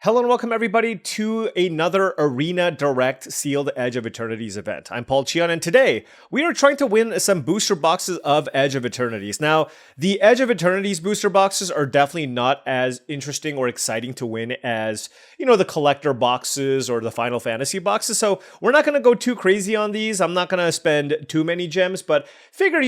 Hello and welcome everybody to another Arena Direct Sealed Edge of Eternities event. I'm Paul Cheon, and today we are trying to win some booster boxes of Edge of Eternities. Now, the Edge of Eternities booster boxes are definitely not as interesting or exciting to win as, the collector boxes or the Final Fantasy boxes, so we're not going to go too crazy on these. I'm not going to spend too many gems, but figure,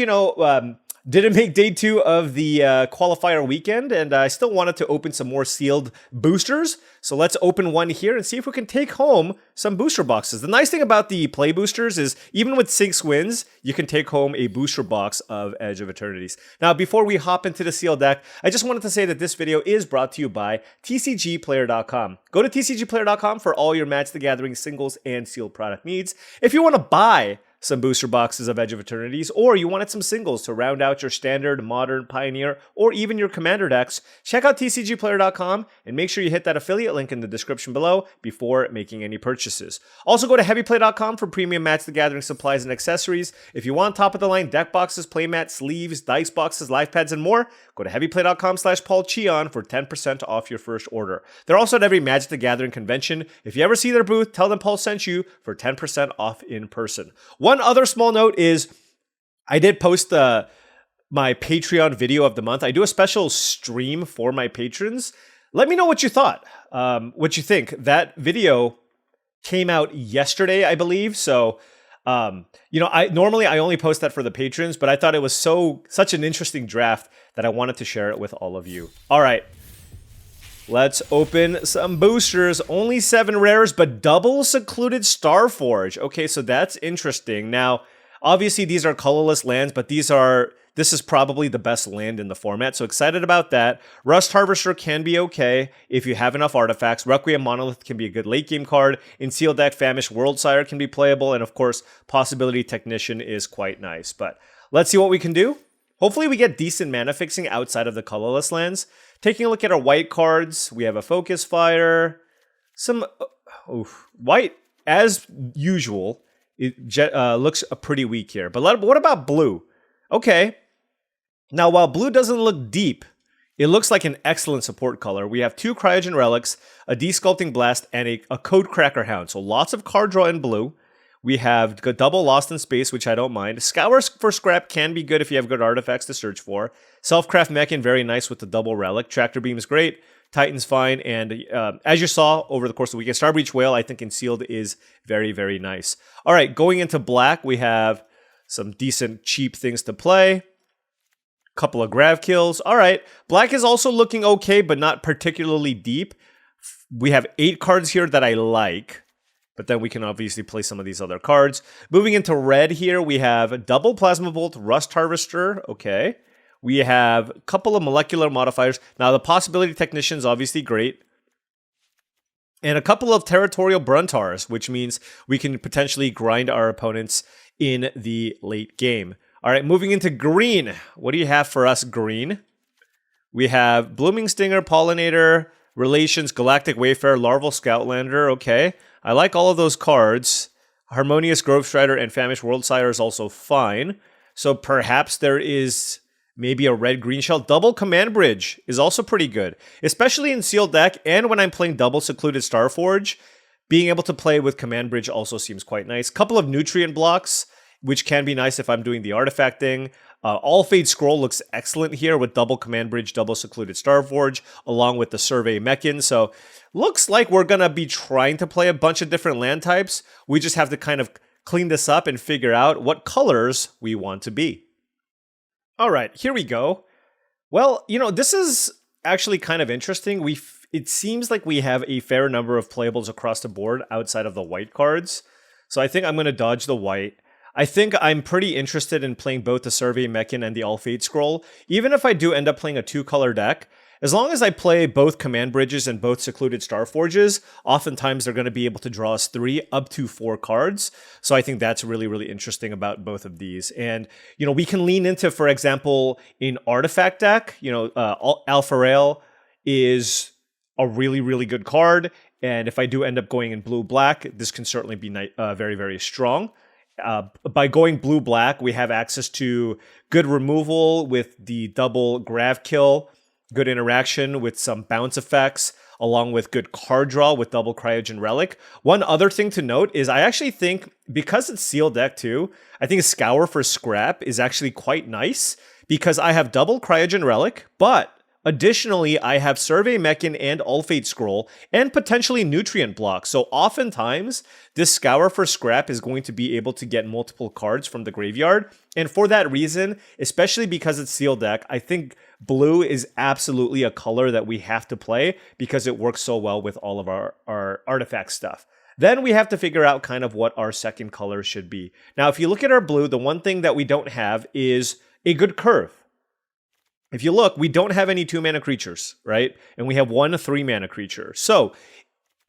didn't make day 2 of the qualifier weekend, and I still wanted to open some more sealed boosters. So let's open one here and see if we can take home some booster boxes. The nice thing about the play boosters is even with 6 wins, you can take home a booster box of Edge of Eternities. Now, before we hop into the sealed deck, I just wanted to say that this video is brought to you by TCGplayer.com. Go to TCGplayer.com for all your Magic the Gathering singles and sealed product needs. If you want to buy some booster boxes of Edge of Eternities, or you wanted some singles to round out your standard, modern, pioneer, or even your commander decks, check out tcgplayer.com and make sure you hit that affiliate link in the description below before making any purchases. Also go to heavyplay.com for premium Magic the Gathering supplies and accessories. If you want top of the line deck boxes, playmats, sleeves, dice boxes, life pads, and more, go to heavyplay.com/paulcheon for 10% off your first order. They're also at every Magic the Gathering convention. If you ever see their booth, tell them Paul sent you for 10% off in person. One other small note is I did post my Patreon video of the month. I do a special stream for my patrons. Let me know what you thought, what you think. That video came out yesterday, I believe. So, I normally only post that for the patrons, but I thought it was such an interesting draft that I wanted to share it with all of you. All right. Let's open some boosters. Only 7 rares, but double secluded Starforge. Okay, so that's interesting. Now, obviously these are colorless lands, but this is probably the best land in the format, so excited about that. Rust Harvester can be okay if you have enough artifacts. Requiem Monolith can be a good late game card. In Sealed Deck, Famished Worldsire can be playable, and of course, Possibility Technician is quite nice. But let's see what we can do. Hopefully we get decent mana fixing outside of the colorless lands. Taking a look at our white cards, we have a Focus Fire, some white, as usual. It looks pretty weak here. But what about blue? Okay. Now, while blue doesn't look deep, it looks like an excellent support color. We have 2 Cryogen Relics, a Desculpting Blast, and a Codecracker Hound. So lots of card draw in blue. We have double Lost in Space, which I don't mind. Scour for Scrap can be good if you have good artifacts to search for. Selfcraft Mechan, very nice with the double Relic. Tractor Beam is great. Titan's fine. And as you saw over the course of the weekend, Starbreach Whale, I think in Sealed is very, very nice. All right, going into black, we have some decent, cheap things to play. Couple of Grav Kills. All right, black is also looking okay, but not particularly deep. We have 8 cards here that I like. But then we can obviously play some of these other cards. Moving into red here, we have double Plasma Bolt, Rust Harvester. Okay. We have a couple of molecular modifiers. Now, the Possibility Technician is obviously great. And a couple of Territorial Bruntars, which means we can potentially grind our opponents in the late game. All right, moving into green. What do you have for us, green? We have Blooming Stinger, Pollinator, Relations, Galactic Wayfarer, Larval Scoutlander. Okay. I like all of those cards. Harmonious Grove Strider and Famished Worldsire is also fine. So perhaps there is maybe a red-green shell. Double Command Bridge is also pretty good, especially in Sealed Deck and when I'm playing double Secluded Starforge. Being able to play with Command Bridge also seems quite nice. Couple of Nutrient blocks, which can be nice if I'm doing the artifact thing. All Fade Scroll looks excellent here with double Command Bridge, double Secluded Starforge, along with the Survey Mechan. So looks like we're going to be trying to play a bunch of different land types. We just have to kind of clean this up and figure out what colors we want to be. All right, here we go. Well, this is actually kind of interesting. It seems like we have a fair number of playables across the board outside of the white cards. So I think I'm going to dodge the white. I think I'm pretty interested in playing both the Survey Mechan and the All Fade Scroll. Even if I do end up playing a 2-color deck, as long as I play both Command Bridges and both Secluded Starforges, oftentimes they're going to be able to draw us 3 up to 4 cards. So I think that's really, really interesting about both of these. And, we can lean into, for example, an Artifact deck. Alpha Rail is a really, really good card. And if I do end up going in blue-black, this can certainly be very, very strong. By going blue-black, we have access to good removal with the double Grav Kill, good interaction with some bounce effects, along with good card draw with double Cryogen Relic. One other thing to note is I actually think, because it's sealed deck too, I think Scour for Scrap is actually quite nice, because I have double Cryogen Relic, but additionally, I have Survey Mechan and Ulfate Scroll, and potentially Nutrient Block. So oftentimes, this Scour for Scrap is going to be able to get multiple cards from the graveyard. And for that reason, especially because it's sealed deck, I think blue is absolutely a color that we have to play because it works so well with all of our artifact stuff. Then we have to figure out kind of what our second color should be. Now, if you look at our blue, the one thing that we don't have is a good curve. If you look, we don't have any 2-mana creatures, right? And we have 1 3-mana creature. So,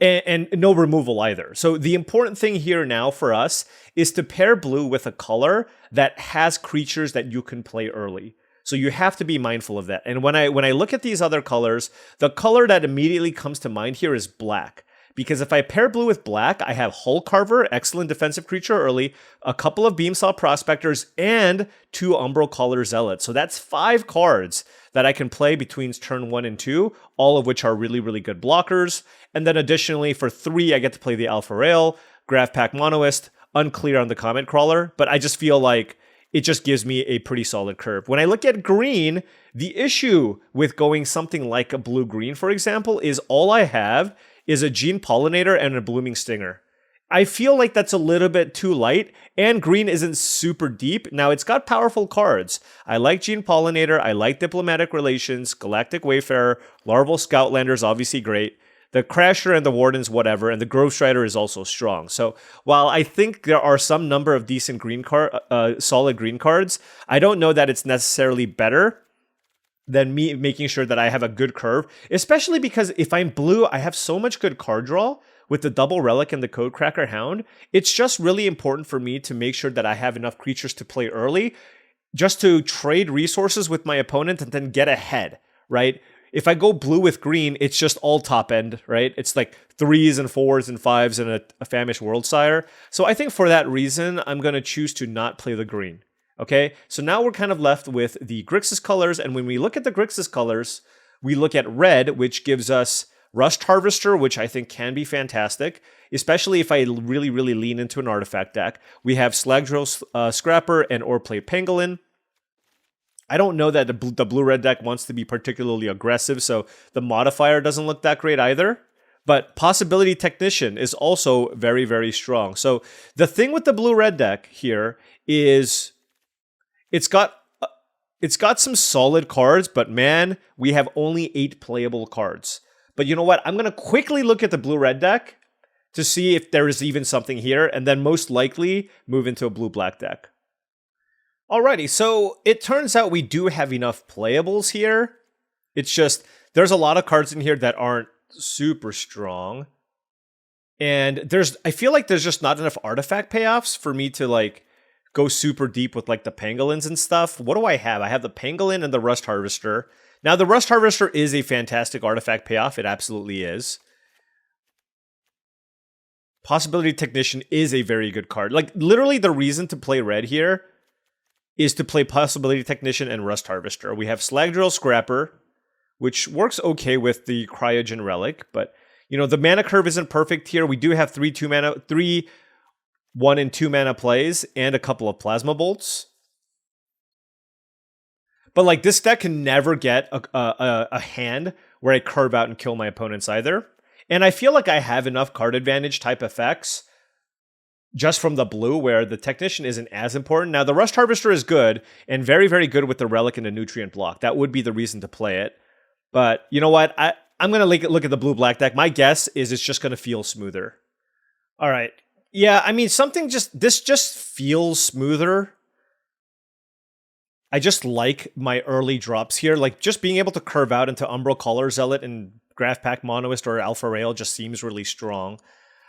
and no removal either. So the important thing here now for us is to pair blue with a color that has creatures that you can play early. So you have to be mindful of that. And when I look at these other colors, the color that immediately comes to mind here is black. Because if I pair blue with black, I have Hull Carver, excellent defensive creature early, a couple of Beamsaw Prospectors, and 2 Umbral Caller Zealots. So that's 5 cards that I can play between turn 1 and 2, all of which are really, really good blockers. And then additionally, for 3, I get to play the Alpha Rail, Graph Pack Monoist, unclear on the Comment Crawler, but I just feel like it just gives me a pretty solid curve. When I look at green, the issue with going something like a blue-green, for example, is all I have is a Gene Pollinator and a Blooming Stinger. I feel like that's a little bit too light, and green isn't super deep. Now, it's got powerful cards. I like Gene Pollinator, I like Diplomatic Relations, Galactic Wayfarer, Larval Scoutlander is obviously great. The Crasher and the Warden's whatever, and the Grove Strider is also strong. So while I think there are some number of decent green solid green cards, I don't know that it's necessarily better than me making sure that I have a good curve, especially because if I'm blue, I have so much good card draw with the double Relic and the Codecracker Hound. It's just really important for me to make sure that I have enough creatures to play early, just to trade resources with my opponent and then get ahead, right? If I go blue with green, it's just all top end, right? It's like 3s and 4s and 5s and a Famished Worldsire. So I think for that reason, I'm going to choose to not play the green. Okay, so now we're kind of left with the Grixis colors, and when we look at the Grixis colors, we look at red, which gives us Rust Harvester, which I think can be fantastic, especially if I really, really lean into an artifact deck. We have Slagdrill Scrapper and Oreplay Pangolin. I don't know that the blue-red deck wants to be particularly aggressive, so the modifier doesn't look that great either. But Possibility Technician is also very, very strong. So the thing with the blue-red deck here is it's got some solid cards, but man, we have only 8 playable cards. But you know what? I'm going to quickly look at the blue-red deck to see if there is even something here, and then most likely move into a blue-black deck. Alrighty, so it turns out we do have enough playables here. It's just, there's a lot of cards in here that aren't super strong. And I feel like there's just not enough artifact payoffs for me to like go super deep with like the pangolins and stuff. What do I have? I have the pangolin and the Rust Harvester. Now, the Rust Harvester is a fantastic artifact payoff. It absolutely is. Possibility Technician is a very good card. Like, literally the reason to play red here is to play Possibility Technician and Rust Harvester. We have Slagdrill Scrapper, which works okay with the Cryogen Relic, but, you know, the mana curve isn't perfect here. We do have 3 1 and 2 mana plays and a couple of Plasma Bolts. But like this deck can never get a hand where I curve out and kill my opponents either. And I feel like I have enough card advantage type effects just from the blue where the Technician isn't as important. Now the Rust Harvester is good and very, very good with the Relic and the Nutrient Block. That would be the reason to play it. But you know what? I'm going to look at the blue-black deck. My guess is it's just going to feel smoother. All right. Yeah, I mean, this just feels smoother. I just like my early drops here. Like, just being able to curve out into Umbral Caller Zealot and Graph Pack Monoist or Alpha Rail just seems really strong.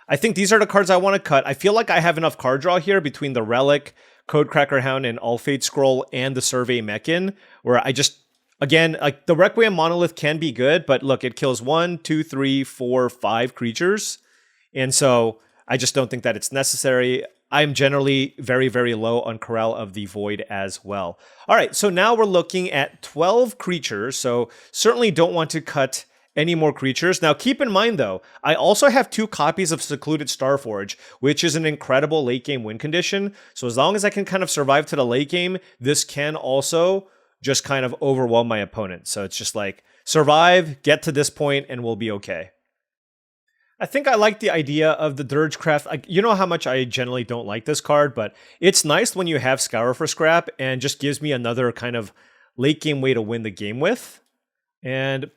I think these are the cards I want to cut. I feel like I have enough card draw here between the Relic, Codecracker Hound, and Ulfate Scroll, and the Survey Mechan, where I just, again, like, the Requiem Monolith can be good, but look, it kills 1, 2, 3, 4, 5 creatures. And so I just don't think that it's necessary. I'm generally very, very low on Corral of the Void as well. All right, so now we're looking at 12 creatures, so certainly don't want to cut any more creatures. Now, keep in mind, though, I also have 2 copies of Secluded Starforge, which is an incredible late game win condition. So as long as I can kind of survive to the late game, this can also just kind of overwhelm my opponent. So it's just like, survive, get to this point, and we'll be okay. I think I like the idea of the Dirgecraft. You know how much I generally don't like this card, but it's nice when you have Scour for Scrap and just gives me another kind of late game way to win the game with. And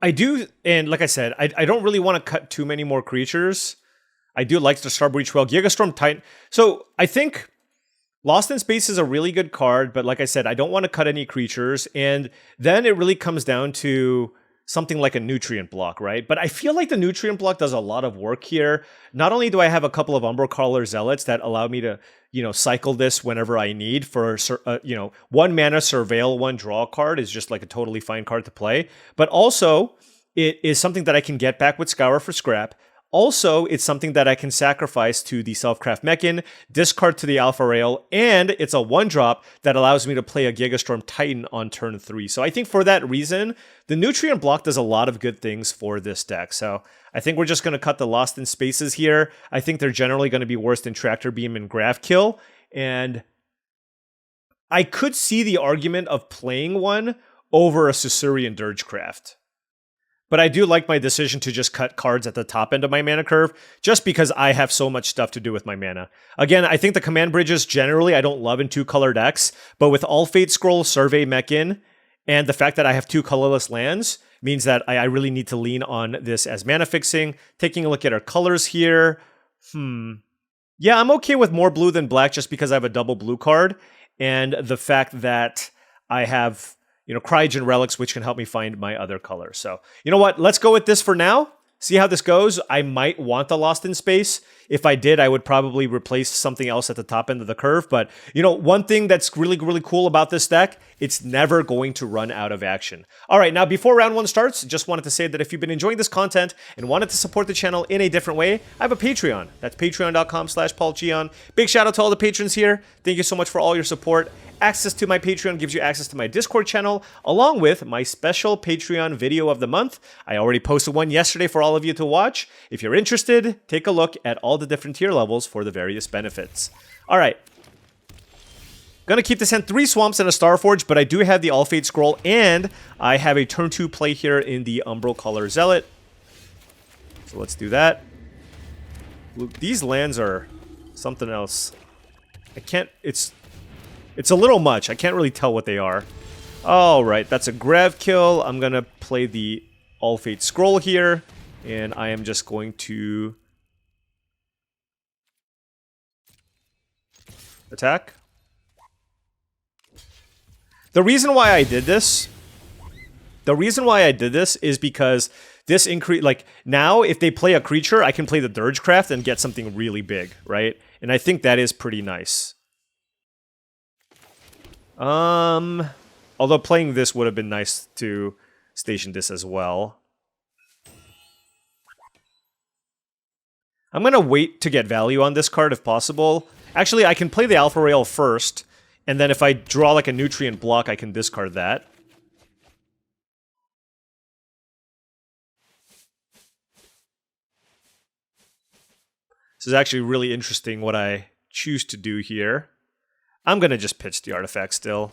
I do, and like I said, I don't really want to cut too many more creatures. I do like the Starbreach Whale, Gigastorm Titan. So I think Lost in Space is a really good card, but like I said, I don't want to cut any creatures. And then it really comes down to something like a Nutrient Block, right? But I feel like the Nutrient Block does a lot of work here. Not only do I have a couple of Umbral Zealots that allow me to, cycle this whenever I need for, 1 mana Surveil, 1 draw card is just like a totally fine card to play. But also, it is something that I can get back with Scour for Scrap. Also, it's something that I can sacrifice to the Selfcraft Mechan, discard to the Alpha Rail, and it's a 1-drop that allows me to play a Gigastorm Titan on turn 3. So I think for that reason, the Nutrient Block does a lot of good things for this deck. So I think we're just going to cut the Lost in Spaces here. I think they're generally going to be worse than Tractor Beam and Graph Kill. And I could see the argument of playing one over a Susurian Dirgecraft. But I do like my decision to just cut cards at the top end of my mana curve, just because I have so much stuff to do with my mana. Again, I think the command bridges generally I don't love in 2-color decks, but with All Fate Scroll, Survey Mechan, and the fact that I have 2 colorless lands means that I really need to lean on this as mana fixing. Taking a look at our colors here. Yeah, I'm okay with more blue than black just because I have a double blue card, and the fact that I have Cryogen Relics, which can help me find my other colors. So, you know what? Let's go with this for now. See how this goes. I might want the Lost in Space. If I did, I would probably replace something else at the top end of the curve. But, one thing that's really, really cool about this deck, it's never going to run out of action. All right, now before round 1 starts, just wanted to say that if you've been enjoying this content and wanted to support the channel in a different way, I have a Patreon. That's patreon.com/paulcheon. Big shout out to all the patrons here. Thank you so much for all your support. Access to my Patreon gives you access to my Discord channel, along with my special Patreon video of the month. I already posted one yesterday for all of you to watch. If you're interested, take a look at all the different tier levels for the various benefits. All right. Gonna keep this hand 3 Swamps and a Starforge, but I do have the All Fate Scroll, and I have a turn 2 play here in the Umbral Zealot. So let's do that. These lands are something else. It's a little much. I can't really tell what they are. All right, that's a Grav Kill. I'm going to play the All Fate Scroll here, and I am just going to attack. The reason why I did this is because this increase, now if they play a creature, I can play the Dirgecraft and get something really big, right? And I think that is pretty nice. Although playing this would have been nice to station this as well. I'm going to wait to get value on this card if possible. Actually, I can play the Alpha Rail first, and then if I draw like a Nutrient Block, I can discard that. This is actually really interesting what I choose to do here. I'm going to just pitch the artifact still.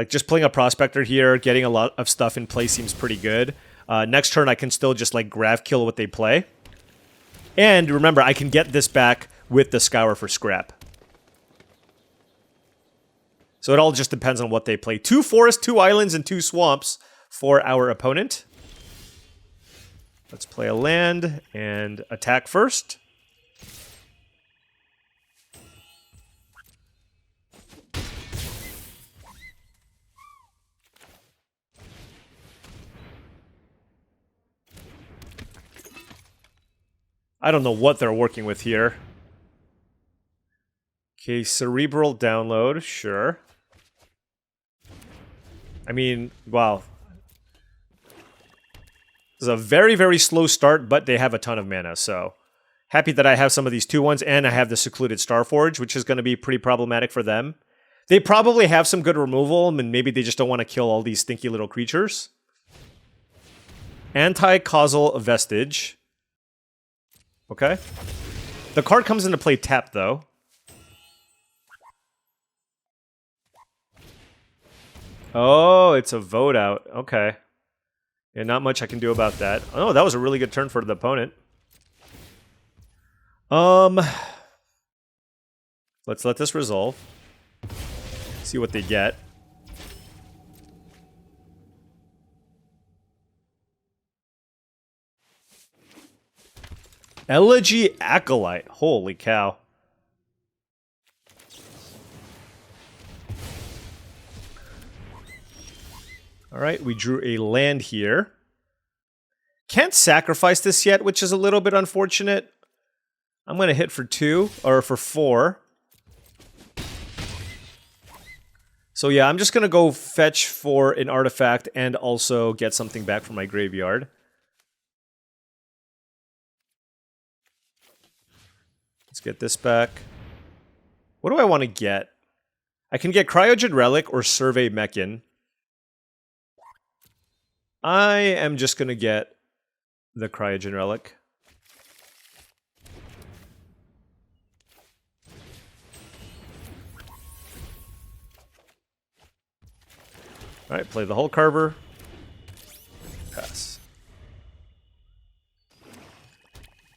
Just playing a Prospector here, getting a lot of stuff in play seems pretty good. Next turn, I can still just Grav Kill what they play. And remember, I can get this back with the Scour for Scrap. So it all just depends on what they play. 2 forests, 2 islands, and 2 swamps for our opponent. Let's play a land and attack first. I don't know what they're working with here. Okay, Cerebral Download, sure. I mean, wow. This is a very, very slow start, but they have a ton of mana, so happy that I have some of these 2-1s, and I have the Secluded Starforge, which is going to be pretty problematic for them. They probably have some good removal, and maybe they just don't want to kill all these stinky little creatures. Anti-causal vestige. Okay. The card comes into play tapped, though. Oh, it's a vote out. Okay. Yeah, not much I can do about that. Oh, that was a really good turn for the opponent. Let's let this resolve. See what they get. Elegy Acolyte. Holy cow. Alright, we drew a land here. Can't sacrifice this yet, which is a little bit unfortunate. I'm going to hit for 2, or for 4. So yeah, I'm just going to go fetch for an artifact and also get something back from my graveyard. Let's get this back. What do I want to get? I can get Cryogen Relic or Survey Mechan. I am just going to get the Cryogen Relic. Alright, play the Hull Carver. Pass.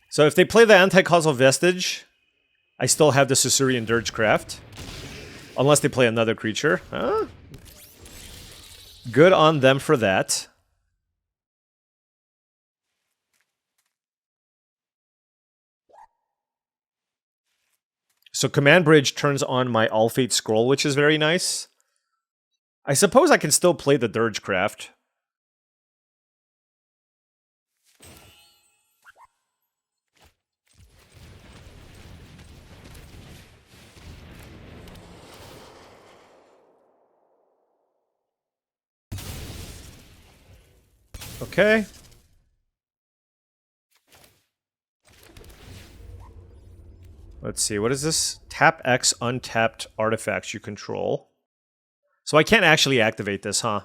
So if they play the Anti-Causal Vestige, I still have the Susurian Dirgecraft. Unless they play another creature. Huh? Good on them for that. So Command Bridge turns on my Alfate Scroll, which is very nice. I suppose I can still play the Dirgecraft. Okay. Let's see, what is this? Tap X untapped artifacts you control. So I can't actually activate this, huh?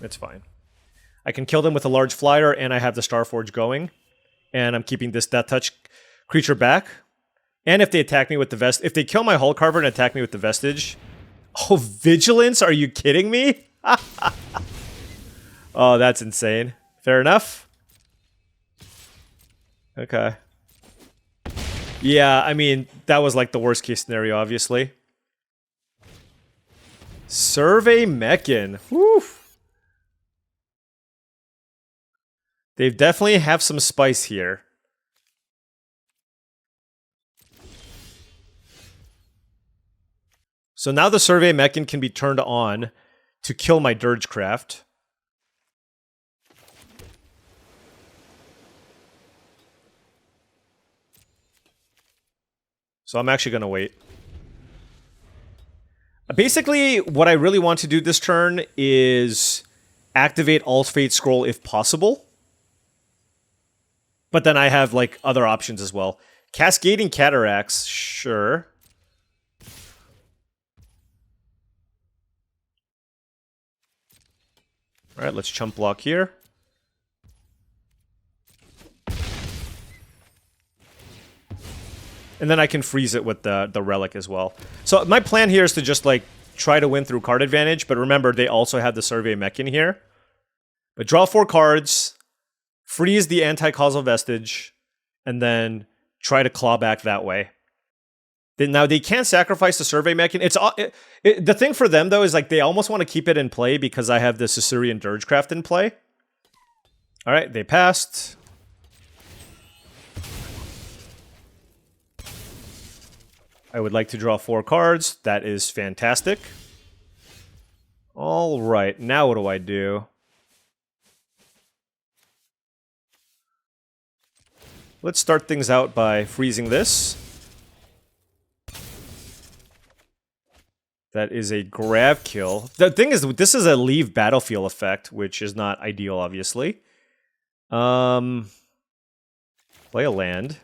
It's fine. I can kill them with a large flyer, and I have the Starforge going. And I'm keeping this Death Touch creature back. And if they attack me with the Vest... If they kill my Hull Carver and attack me with the Vestige... Oh, Vigilance? Are you kidding me? Oh, that's insane. Fair enough. Okay. Yeah, I mean, that was like the worst case scenario, obviously. Survey Mechan. Woo! They definitely have some spice here. So now the Survey Mechan can be turned on to kill my Dirgecraft. So I'm actually going to wait. Basically, what I really want to do this turn is activate Alfate Scroll if possible. But then I have, like, other options as well. Cascading Cataracts, sure. Alright, let's chump block here. And then I can freeze it with the Relic as well. So my plan here is to just, like, try to win through card advantage. But remember, they also have the Survey Mechan here. But draw 4 cards, freeze the Anti-Causal Vestige, and then try to claw back that way. Now, they can't sacrifice the Survey Mechan. The thing for them, though, is like they almost want to keep it in play because I have the Susurian Dirgecraft in play. All right, they passed. I would like to draw 4 cards. That is fantastic. All right, now what do I do? let's start things out by freezing this. That is a grab kill. The thing is, this is a leave battlefield effect, which is not ideal, obviously. Play a land.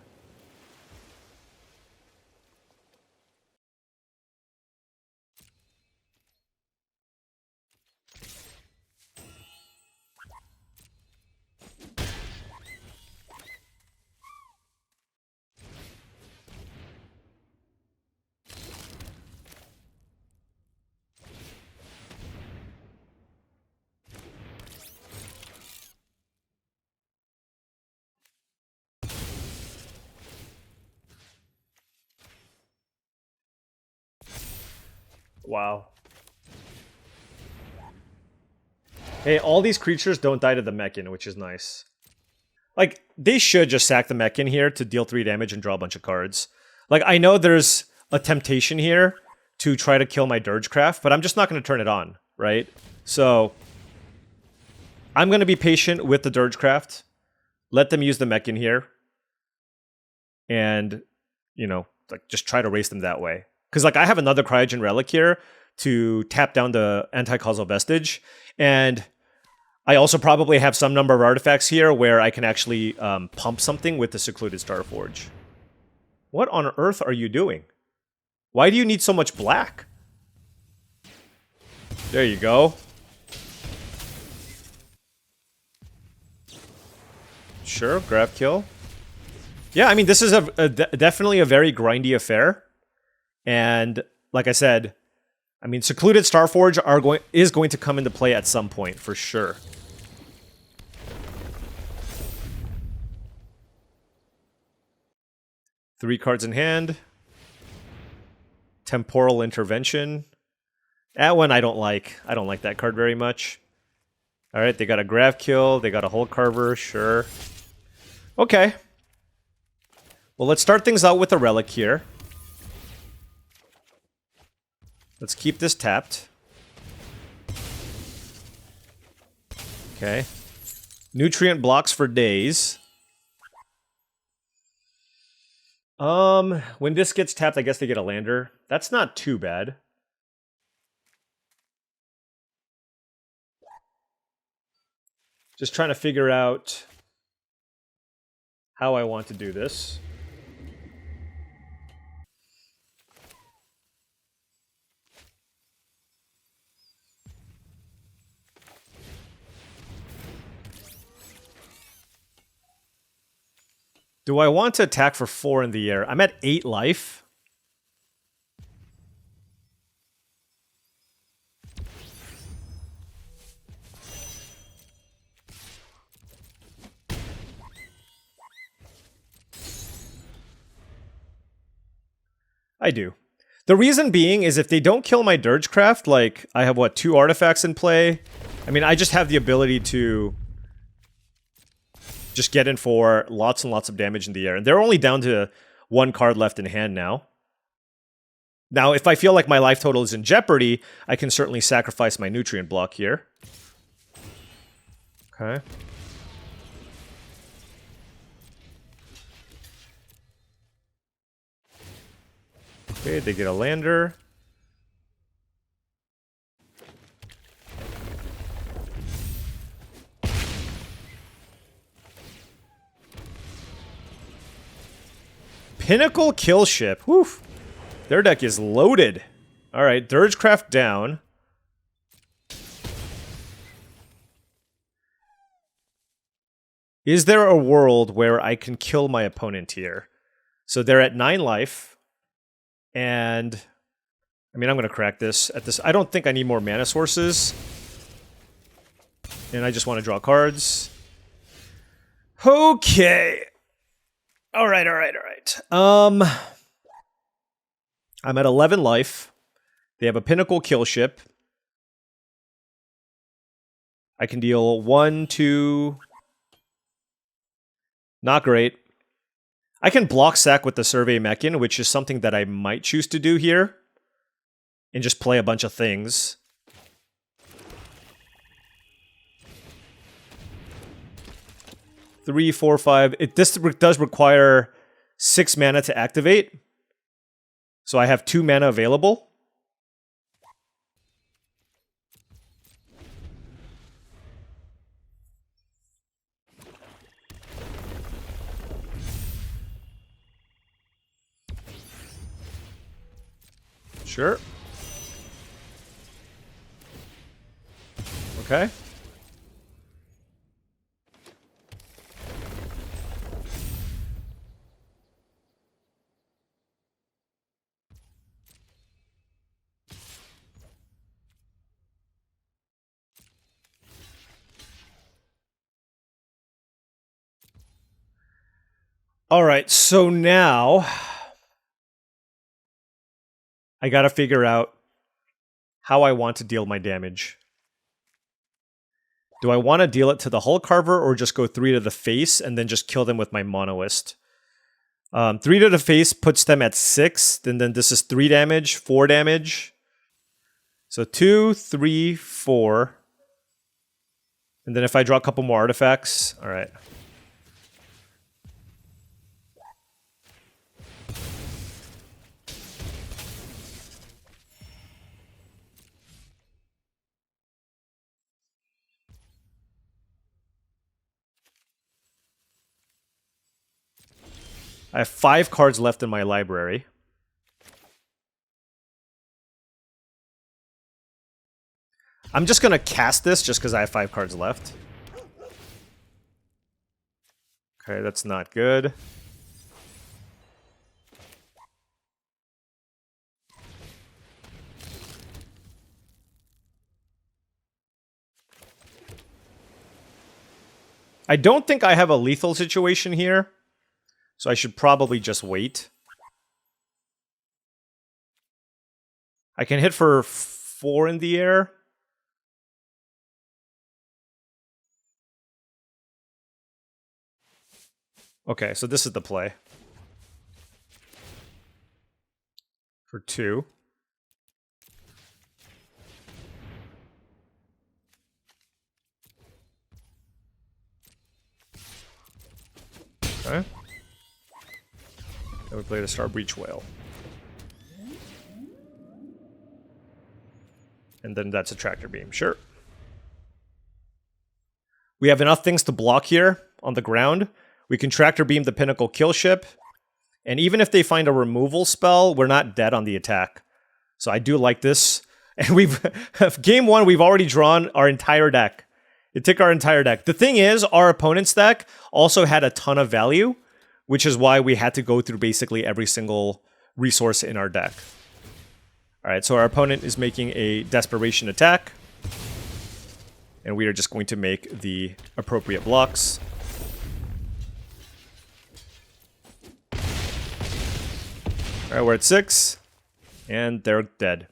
Wow. Hey, all these creatures don't die to the Mechan, which is nice. Like, they should just sack the Mechan here to deal 3 damage and draw a bunch of cards. Like, I know there's a temptation here to try to kill my Dirgecraft, but I'm just not going to turn it on, right? So, I'm going to be patient with the Dirgecraft. Let them use the Mechan here. And, you know, like, just try to race them that way. Because, like, I have another Cryogen Relic here to tap down the Anti-Causal Vestige. And I also probably have some number of artifacts here where I can actually pump something with the Secluded Starforge. What on earth are you doing? Why do you need so much black? There you go. Sure, grab kill. Yeah, I mean, this is definitely a very grindy affair. And like I said, I mean, Secluded Starforge is going to come into play at some point, for sure. Three cards in hand. Temporal Intervention. That one I don't like. I don't like that card very much. Alright, they got a grab kill. They got a Hull Carver, sure. Okay. Well, let's start things out with a relic here. Let's keep this tapped. Okay. Nutrient blocks for days. When this gets tapped, I guess they get a lander. That's not too bad. Just trying to figure out how I want to do this. Do I want to attack for 4 in the air? I'm at 8 life. I do. The reason being is if they don't kill my Dirgecraft, like, I have, what, 2 artifacts in play? I mean, I just have the ability to just get in for lots and lots of damage in the air. And they're only down to 1 card left in hand now. Now, if I feel like my life total is in jeopardy, I can certainly sacrifice my nutrient block here. Okay. Okay, they get a lander. Pinnacle Kill Ship. Woof. Their deck is loaded. Alright, Dirgecraft down. Is there a world where I can kill my opponent here? So they're at 9 life. And I mean, I'm going to crack this at this. I don't think I need more mana sources. And I just want to draw cards. Okay. Alright. I'm at 11 life. They have a Pinnacle Kill Ship. I can deal 1, 2... Not great. I can block sack with the Survey Mechan, which is something that I might choose to do here. And just play a bunch of things. 3, 4, 5. This does require 6 mana to activate. So I have 2 mana available. Sure. Okay. All right, so now I gotta figure out how I want to deal my damage. Do I want to deal it to the Hull Carver or just go 3 to the face and then just kill them with my Monoist? 3 to the face puts them at 6, and then this is 3 damage, 4 damage. So 2, 3, 4. And then if I draw a couple more artifacts, all right. I have 5 cards left in my library. I'm just going to cast this just because I have 5 cards left. Okay, that's not good. I don't think I have a lethal situation here, so I should probably just wait. I can hit for 4 in the air. Okay, so this is the play. For 2. Okay. Then we play the Star Breach Whale. And then that's a Tractor Beam, sure. We have enough things to block here on the ground. We can Tractor Beam the Pinnacle Kill Ship. And even if they find a removal spell, we're not dead on the attack. So I do like this. And we've game 1, we've already drawn our entire deck. It took our entire deck. The thing is, our opponent's deck also had a ton of value, which is why we had to go through basically every single resource in our deck. All right, so our opponent is making a Desperation attack. And we are just going to make the appropriate blocks. All right, we're at 6. And they're dead.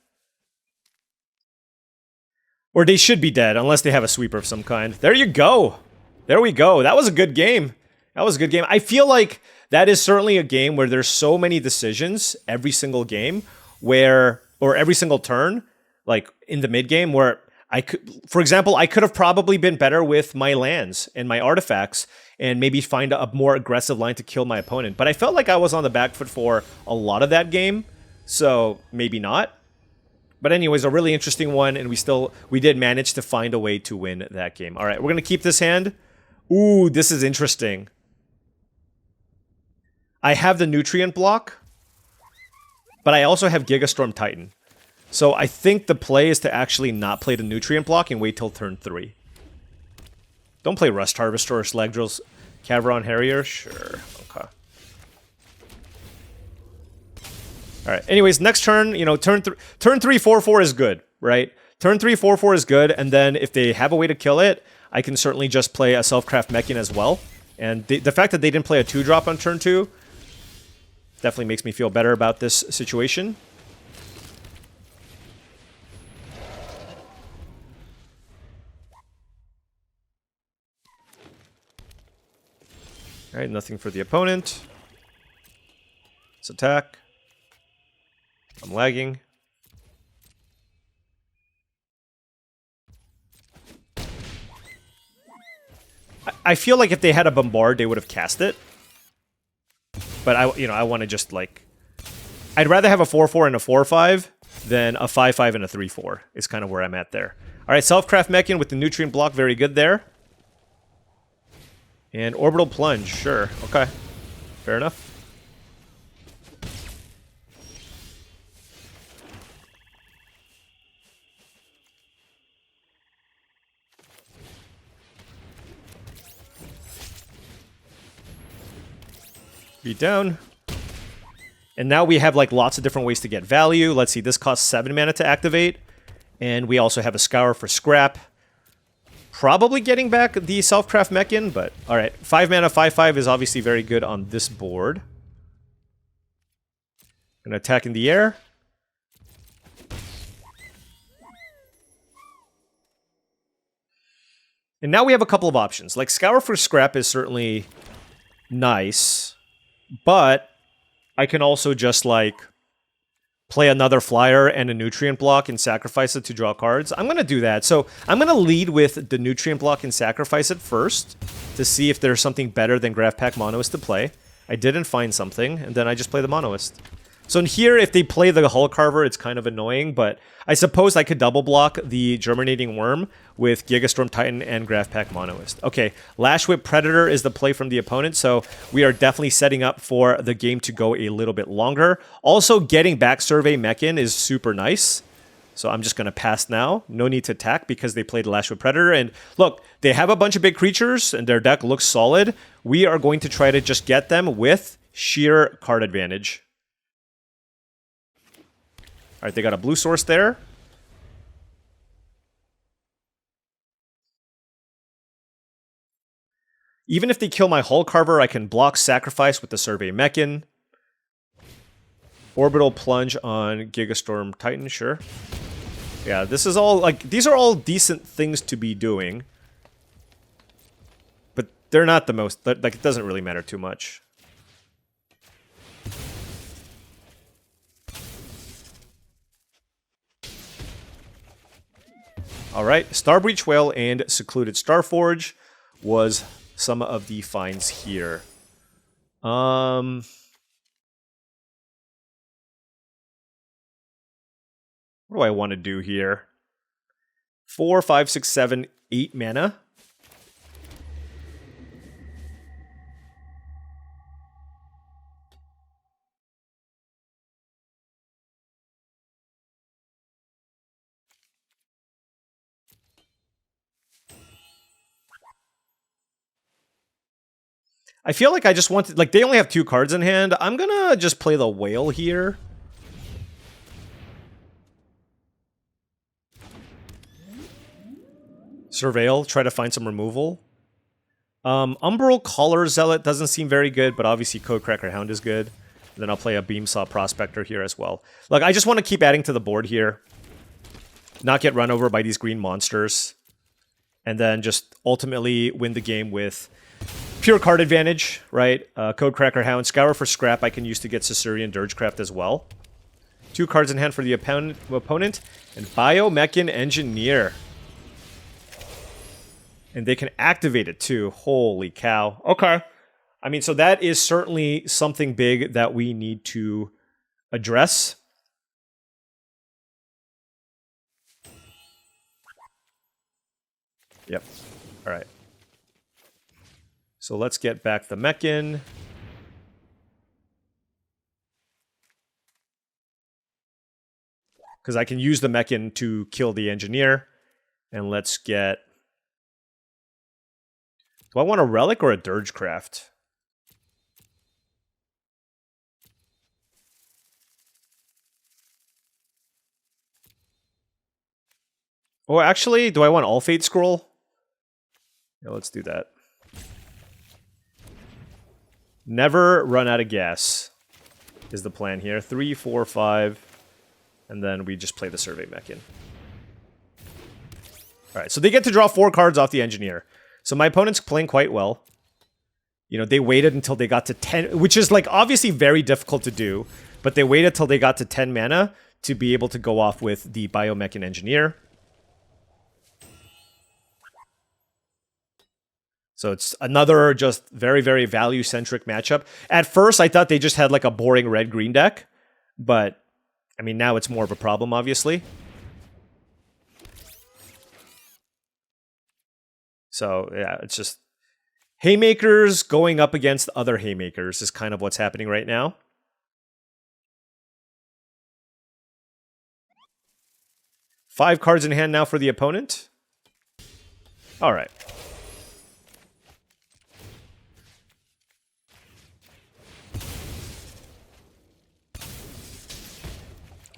Or they should be dead, unless they have a sweeper of some kind. There you go. There we go. That was a good game. That was a good game. I feel like that is certainly a game where there's so many decisions every single game where, or every single turn, like in the mid game, where I could, for example, I could have probably been better with my lands and my artifacts and maybe find a more aggressive line to kill my opponent. But I felt like I was on the back foot for a lot of that game, so maybe not. But anyways, a really interesting one, and we did manage to find a way to win that game. All right, we're going to keep this hand. Ooh, this is interesting. I have the Nutrient block, but I also have Gigastorm Titan. So I think the play is to actually not play the Nutrient block and wait till turn 3. Don't play Rust Harvester or Slagdrill's Caveron Harrier? Sure, okay. All right. Anyways, next turn, you know, turn 3, 4/4 is good, right? Turn 3, 4/4 is good, and then if they have a way to kill it, I can certainly just play a Self-Craft Mechin as well. And the fact that they didn't play a 2-drop on turn 2 definitely makes me feel better about this situation. All right, nothing for the opponent. Let's attack. I'm lagging. I feel like if they had a Bombard, they would have cast it. But I want to just like... I'd rather have a 4-4 and a 4-5 than a 5-5 and a 3-4 is kind of where I'm at there. All right, Self-Craft Mechan with the Nutrient Block, very good there. And Orbital Plunge, sure. Okay, fair enough. Beat down. And now we have like lots of different ways to get value. Let's see, this costs 7 mana to activate. And we also have a Scour for scrap. Probably getting back the Self-Craft Mechan, but alright. 5 mana, 5-5 is obviously very good on this board. Gonna attack in the air. And now we have a couple of options. Like, Scour for scrap is certainly nice. But I can also just, like, play another flyer and a Nutrient Block and sacrifice it to draw cards. I'm going to do that. So I'm going to lead with the Nutrient Block and sacrifice it first to see if there's something better than Graph Pack Monoist to play. I didn't find something, and then I just play the Monoist. So in here, if they play the Hull Carver, it's kind of annoying, but I suppose I could double block the Germinating Worm with Gigastorm Titan and Graph Pack Monoist. Okay, Lash Whip Predator is the play from the opponent, so we are definitely setting up for the game to go a little bit longer. Also, getting back Survey Mechan is super nice. So I'm just going to pass now. No need to attack because they played Lash Whip Predator. And look, they have a bunch of big creatures and their deck looks solid. We are going to try to just get them with sheer card advantage. All right, they got a blue source there. Even if they kill my Hull Carver, I can block Sacrifice with the Survey Mechan. Orbital Plunge on Gigastorm Titan, sure. Yeah, this is all, like, these are all decent things to be doing. But they're not the most, like, it doesn't really matter too much. Alright, Starbreach Whale and Secluded Starforge was some of the finds here. What do I want to do here? 4, 5, 6, 7, 8 mana. I feel like I just want to, like, they only have 2 cards in hand. I'm gonna just play the Whale here. Surveil, try to find some removal. Umbral Collar Zealot doesn't seem very good, but obviously Codecracker Hound is good. And then I'll play a Beamsaw Prospector here as well. Look, I just want to keep adding to the board here. Not get run over by these green monsters. And then just ultimately win the game with pure card advantage, right? Codecracker Hound, Scour for scrap I can use to get Caesarean Dirgecraft as well. 2 cards in hand for the opponent, and Biomechan Engineer. And they can activate it too. Holy cow. Okay. I mean, so that is certainly something big that we need to address. Yep. All right. So let's get back the Mechan. Because I can use the Mechan to kill the Engineer. And let's get... Do I want a Relic or a Dirgecraft? Oh, actually, do I want All Fate Scroll? Yeah, let's do that. Never run out of gas is the plan here. 3, 4, 5. And then we just play the Survey Mechan. Alright, so they get to draw 4 cards off the Engineer. So my opponent's playing quite well. You know, they waited until they got to 10, which is, like, obviously very difficult to do. But they waited till they got to 10 mana to be able to go off with the Biomechan Engineer. So it's another just very, very value-centric matchup. At first, I thought they just had like a boring red-green deck, but I mean, now it's more of a problem, obviously. So yeah, it's just haymakers going up against other haymakers is kind of what's happening right now. Five cards in hand now for the opponent. All right.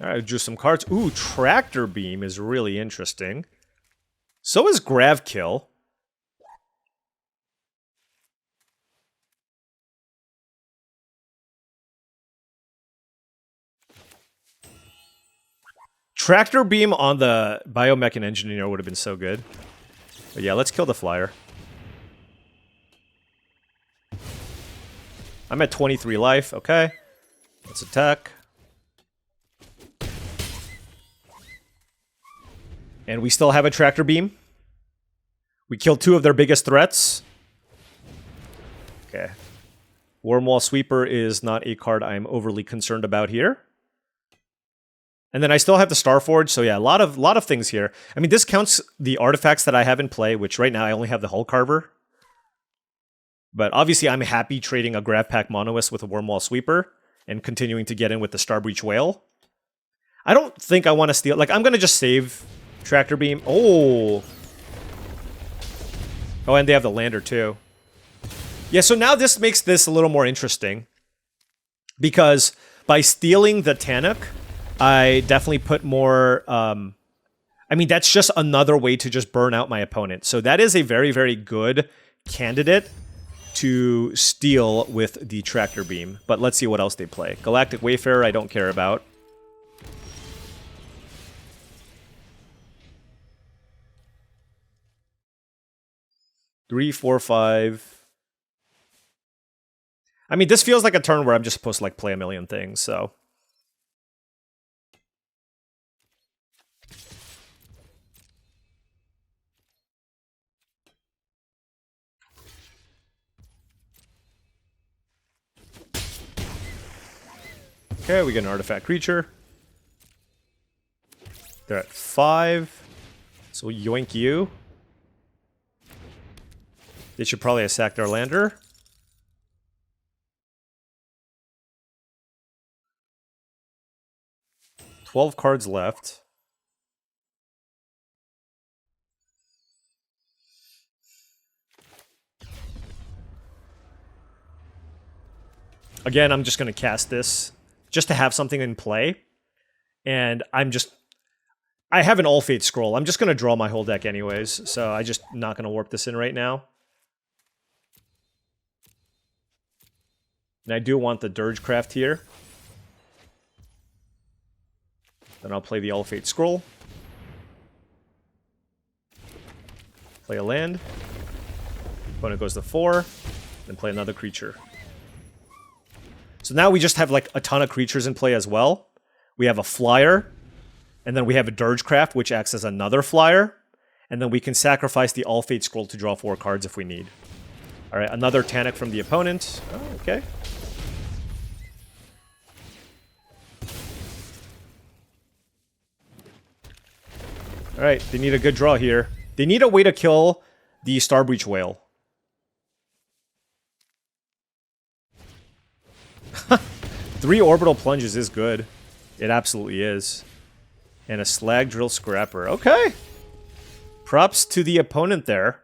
All right, drew some cards. Ooh, Tractor Beam is really interesting. So is Grav Kill. Tractor Beam on the Biomech Engineer would have been so good. But yeah, let's kill the flyer. I'm at 23 life. Okay. Let's attack. And we still have a Tractor Beam. We killed two of their biggest threats. Okay. Wormwall Sweeper is not a card I'm overly concerned about here. And then I still have the Starforge, so yeah, a lot of things here. I mean, this counts the artifacts that I have in play, which right now I only have the Hull Carver. But obviously I'm happy trading a Grav Pack Monoist with a Wormwall Sweeper and continuing to get in with the Starbreach Whale. I don't think I want to steal... Like, I'm going to just save Tractor Beam. Oh! Oh, and they have the Lander too. Yeah, so now this makes this a little more interesting. Because by stealing the Tannock, I definitely put more... I mean, that's just another way to just burn out my opponent. So that is a very, very good candidate to steal with the Tractor Beam. But let's see what else they play. Galactic Wayfarer, I don't care about. Three, four, five. I mean, this feels like a turn where I'm just supposed to like play a million things, so... Okay, we get an artifact creature. They're at 5. So yoink you. They should probably have sacked our lander. $12 cards left. Again, I'm just going to cast this just to have something in play. And I have an All Fate Scroll. I'm just going to draw my whole deck anyways, so I'm just not going to warp this in right now. And I do want the Dirgecraft here. Then I'll play the All Fate Scroll. Play a land. Opponent goes to 4. Then play another creature. So now we just have like a ton of creatures in play as well. We have a flyer. And then we have a Dirgecraft, which acts as another flyer. And then we can sacrifice the All Fate Scroll to draw 4 cards if we need. Alright, another Tannock from the opponent. Oh, okay. Alright, they need a good draw here. They need a way to kill the Starbreach Whale. 3 Orbital Plunges is good. It absolutely is. And a Slag Drill Scrapper. Okay. Props to the opponent there.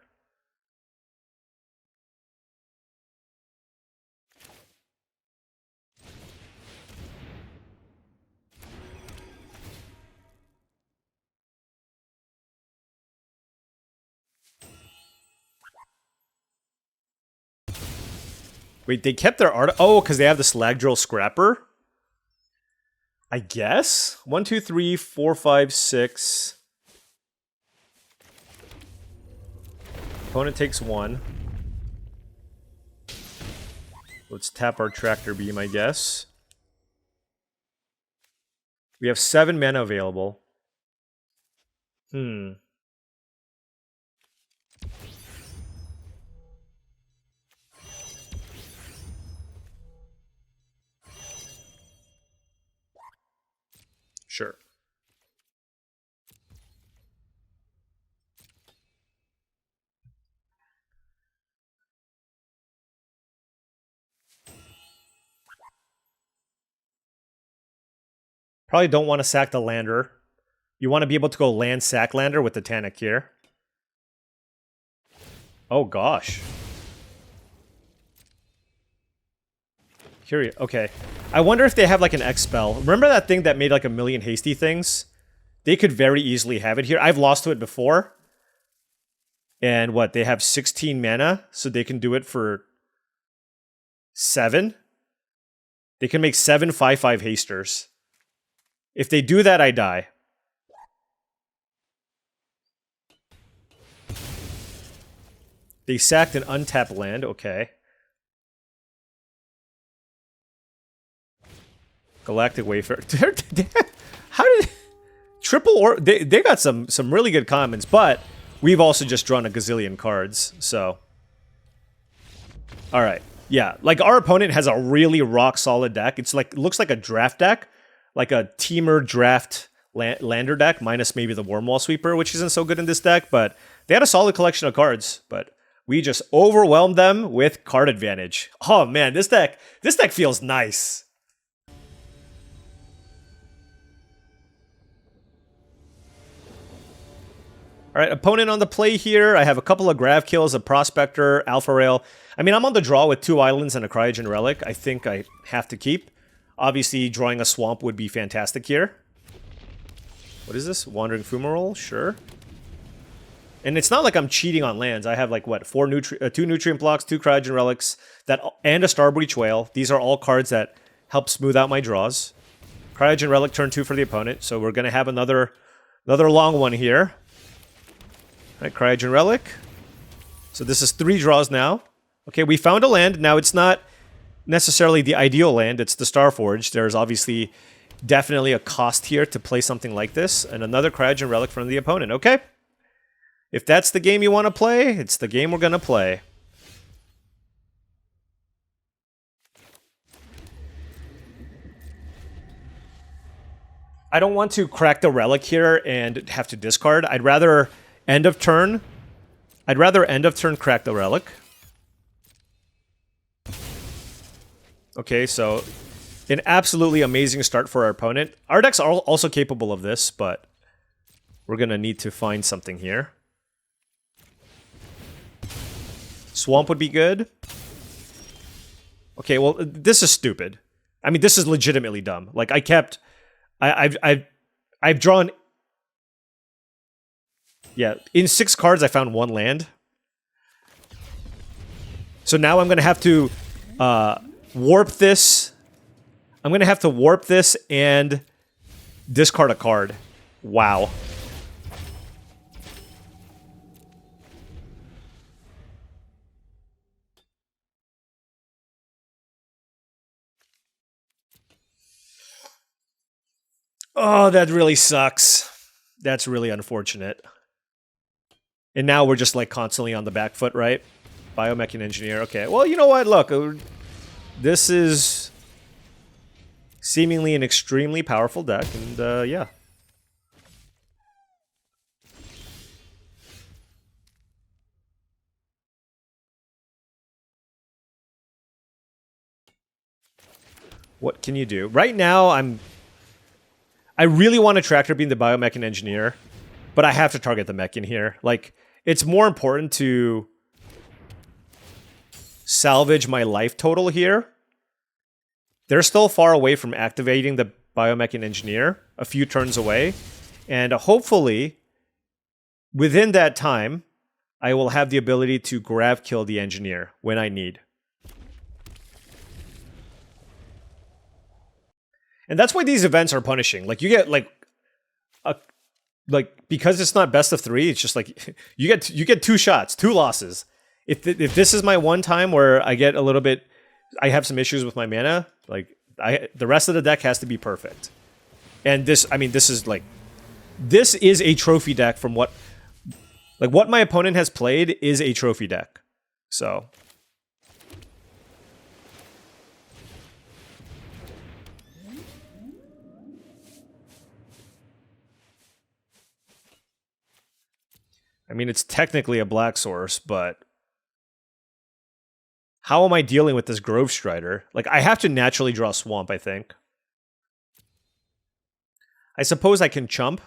Wait, they kept their art... Oh, because they have the Slag Drill Scrapper? I guess? 1, 2, 3, 4, 5, 6. Opponent takes 1. Let's tap our Tractor Beam, I guess. We have 7 mana available. Probably don't want to sack the lander. You want to be able to go land sack lander with the Tanic here. Oh gosh. Curious. Okay. I wonder if they have like an X spell. Remember that thing that made like a million hasty things? They could very easily have it here. I've lost to it before. And what? They have 16 mana, so they can do it for 7. They can make 7 5/5 hasters. If they do that, I die. They sacked an untapped land. Okay. Galactic Wayfarer. How did... Triple or... They got some really good comments, but we've also just drawn a gazillion cards, so... Alright. Yeah, like our opponent has a really rock-solid deck. It's like... looks like a draft deck. Like a teamer draft lander deck, minus maybe the Wormwall Sweeper, which isn't so good in this deck, but they had a solid collection of cards, but we just overwhelmed them with card advantage. Oh man, this deck feels nice. Alright, opponent on the play here. I have a couple of Grav Kills, a Prospector, Alpha Rail. I mean, I'm on the draw with 2 Islands and a Cryogen Relic. I think I have to keep. Obviously, drawing a Swamp would be fantastic here. What is this? Wandering Fumarole? Sure. And it's not like I'm cheating on lands. I have like, what, 2 Nutrient Blocks, 2 Cryogen Relics, and a Starbreach Whale. These are all cards that help smooth out my draws. Cryogen Relic, turn 2 for the opponent, so we're going to have another long one here. All right, Cryogen Relic. So this is 3 draws now. Okay, we found a land. Now it's not necessarily the ideal land. It's the Starforged. There's obviously definitely a cost here to play something like this. And another Cryogen Relic from the opponent. Okay. If that's the game you want to play, it's the game we're going to play. I don't want to crack the Relic here and have to discard. I'd rather end of turn crack the Relic. Okay, so an absolutely amazing start for our opponent. Our deck's are also capable of this, but we're going to need to find something here. Swamp would be good. Okay, well, this is stupid. I mean, this is legitimately dumb. Like, I've drawn... Yeah, in 6 cards, I found 1 land. So now I'm going to have to warp this. I'm going to have to warp this and discard a card. Wow. Oh, that really sucks. That's really unfortunate. And now we're just like constantly on the back foot, right? Biomech and Engineer. Okay, well, you know what? Look, this is seemingly an extremely powerful deck, and yeah. What can you do? Right now, I really want to Tractor Beam the Biomech and Engineer, but I have to target the mech in here. Like, it's more important to salvage my life total here. They're still far away from activating the Biomech and Engineer, a few turns away. And hopefully, within that time, I will have the ability to Grav Kill the Engineer when I need. And that's why these events are punishing. Like, you get, because it's not best of 3, it's just like, you get 2 shots, 2 losses. If this is my one time where I get a little bit, I have some issues with my mana, like, the rest of the deck has to be perfect. And this, I mean, this is a trophy deck from what my opponent has played is a trophy deck. So... I mean, it's technically a black source, but how am I dealing with this Grove Strider? Like, I have to naturally draw Swamp, I think. I suppose I can chump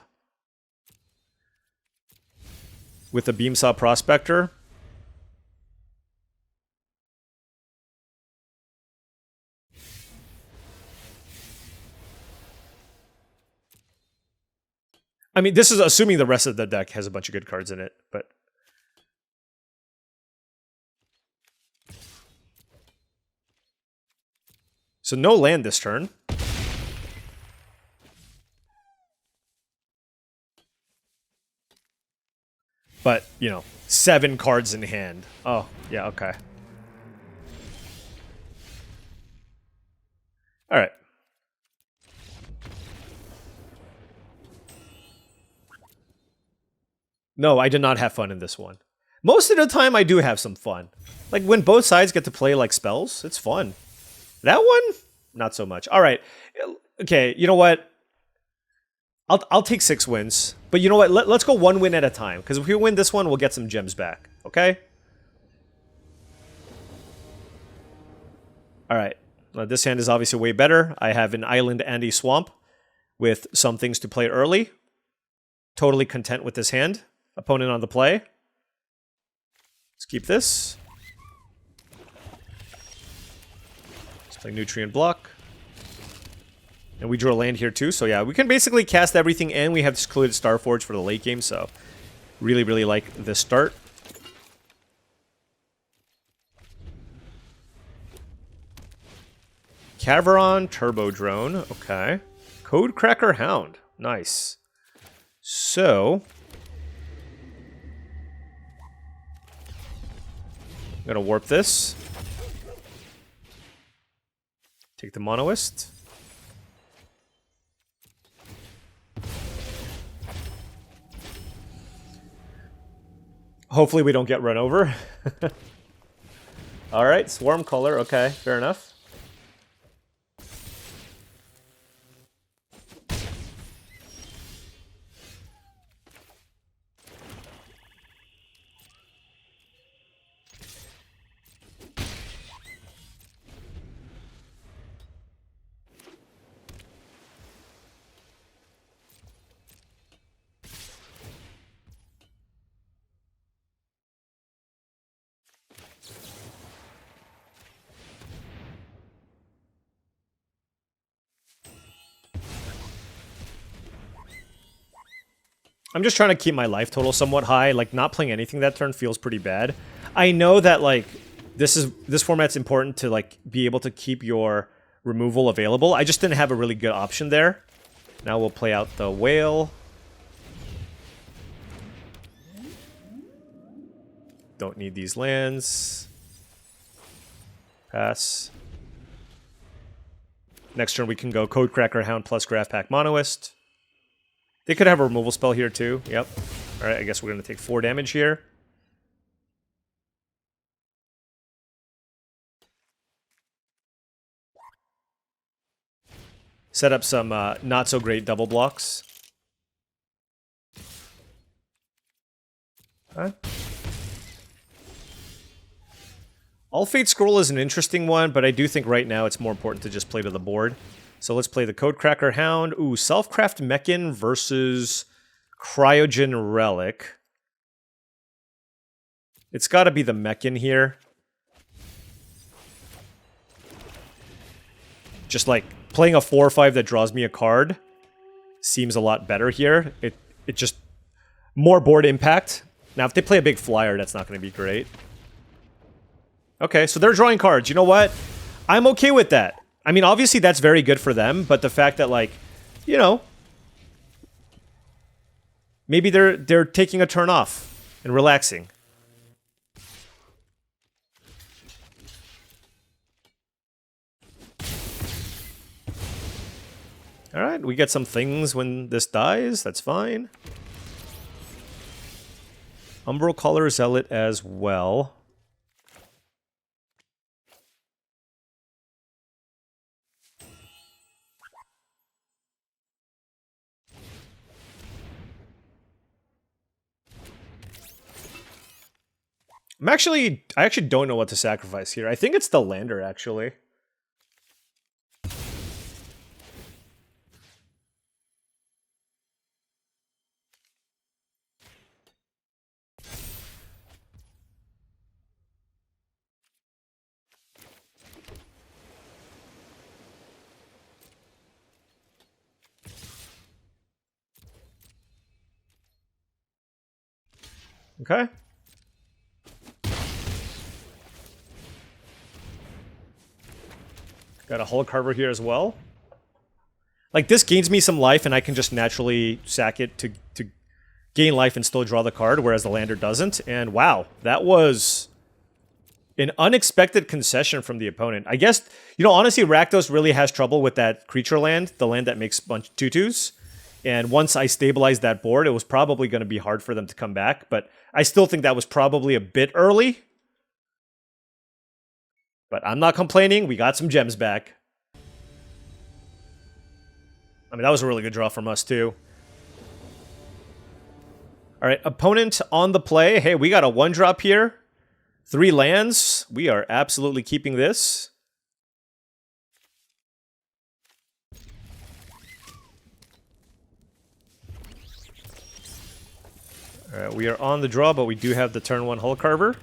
with the Beamsaw Prospector. I mean, this is assuming the rest of the deck has a bunch of good cards in it, but... So no land this turn. But, you know, 7 cards in hand. Oh, yeah, okay. Alright. No, I did not have fun in this one. Most of the time, I do have some fun. Like, when both sides get to play, like, spells, it's fun. That one? Not so much. Alright. Okay, you know what? I'll take 6 wins. But you know what? Let's go 1 win at a time. Because if we win this one, we'll get some gems back. Okay? Alright. This hand is obviously way better. I have an island and a swamp with some things to play early. Totally content with this hand. Opponent on the play. Let's keep this. Let's play Nutrient Block. And we drew a land here too, so yeah, we can basically cast everything, and we have secluded Starforge for the late game, so really, really like the start. Caveron, Turbo Drone, okay. Codecracker Hound, nice. So, I'm gonna warp this. Take the Monoist. Hopefully we don't get run over. Alright, Swarm Color, okay, fair enough. I'm just trying to keep my life total somewhat high. Like, not playing anything that turn feels pretty bad. I know that, like, this format's important to, like, be able to keep your removal available. I just didn't have a really good option there. Now we'll play out the Whale. Don't need these lands. Pass. Next turn we can go Codecracker Hound plus Graph Pack Monoist. They could have a removal spell here too. Yep. Alright, I guess we're going to take 4 damage here. Set up some not so great double blocks. Okay. All Fate Scroll is an interesting one, but I do think right now it's more important to just play to the board. So let's play the Codecracker Hound. Ooh, Selfcraft Mechan versus Cryogen Relic. It's got to be the Mechan here. Just like playing a 4/5 that draws me a card seems a lot better here. It just more board impact. Now if they play a big flyer, that's not going to be great. Okay, so they're drawing cards. You know what? I'm okay with that. I mean, obviously that's very good for them, but the fact that, like, you know, maybe they're taking a turn off and relaxing. Alright, we get some things when this dies, that's fine. Umbral Color Zealot as well. I actually don't know what to sacrifice here. I think it's the lander, actually. Okay. Got a Hull Carver here as well. Like, this gains me some life, and I can just naturally sack it to gain life and still draw the card, whereas the lander doesn't. And wow, that was an unexpected concession from the opponent. I guess, you know, honestly, Rakdos really has trouble with that creature land, the land that makes a bunch of 2/2s. And once I stabilized that board, it was probably going to be hard for them to come back. But I still think that was probably a bit early. But I'm not complaining. We got some gems back. I mean, that was a really good draw from us, too. All right, opponent on the play. Hey, we got a 1-drop here. 3 lands. We are absolutely keeping this. All right, we are on the draw, but we do have the turn 1 Hull Carver.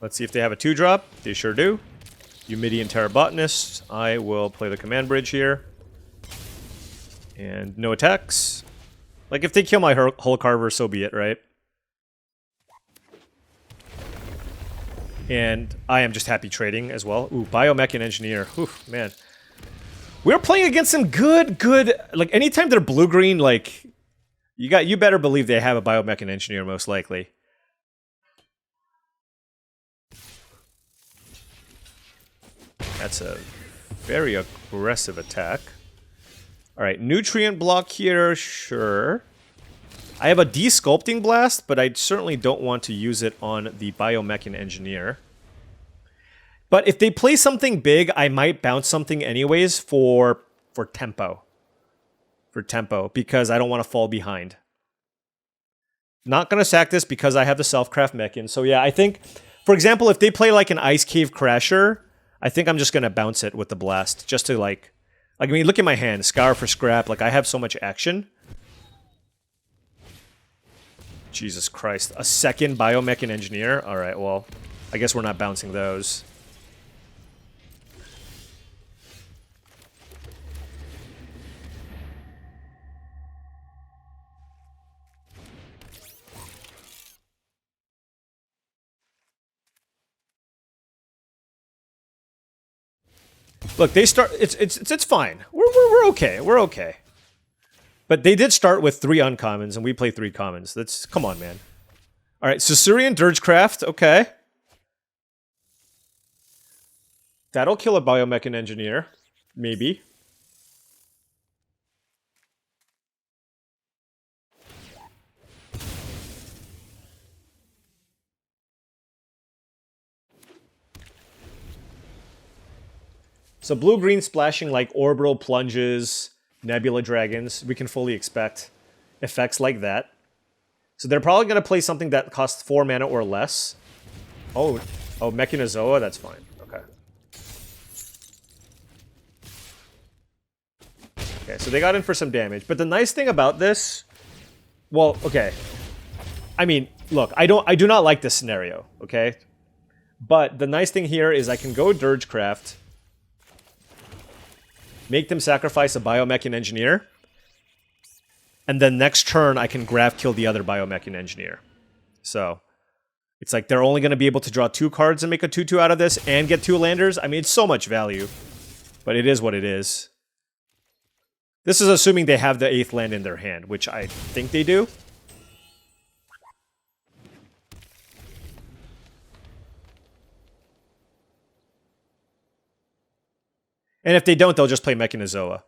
Let's see if they have a 2-drop. They sure do. Humidian Terrabotanist. I will play the command bridge here. And no attacks. Like, if they kill my Hull Carver, so be it, right? And I am just happy trading as well. Ooh, Biomech and Engineer. Ooh, man. We're playing against some good... Like, anytime they're blue-green, like... You better believe they have a Biomech and Engineer, most likely. That's a very aggressive attack. Alright, Nutrient Block here, sure. I have a Desculpting Blast, but I certainly don't want to use it on the Biomech and Engineer. But if they play something big, I might bounce something anyways for tempo. For tempo, because I don't want to fall behind. Not going to sack this because I have the Self-Craft Mech in. So yeah, I think, for example, if they play like an Ice Cave Crasher, I think I'm just going to bounce it with the Blast. Just to like, I mean, look at my hand. Scour for Scrap. Like, I have so much action. Jesus Christ. A second Biomech and Engineer? Alright, well, I guess we're not bouncing those. Look, they start. It's fine. We're okay. We're okay. But they did start with 3 uncommons, and we play 3 commons. That's, come on, man. All right, Caesarean Dirgecraft. Okay, that'll kill a Biomech and Engineer, maybe. So blue-green splashing like Orbital Plunges, Nebula Dragons, we can fully expect effects like that. So they're probably going to play something that costs 4 mana or less. Oh, Mechanozoa, that's fine. Okay. Okay, so they got in for some damage. But the nice thing about this... Well, okay. I mean, look, I do not like this scenario, okay? But the nice thing here is I can go Dirgecraft... Make them sacrifice a Biomech and Engineer. And then next turn, I can grab kill the other Biomech and Engineer. So, it's like they're only going to be able to draw 2 cards and make a 2/2 out of this and get 2 landers. I mean, it's so much value. But it is what it is. This is assuming they have the 8th land in their hand, which I think they do. And if they don't, they'll just play Mechanozoa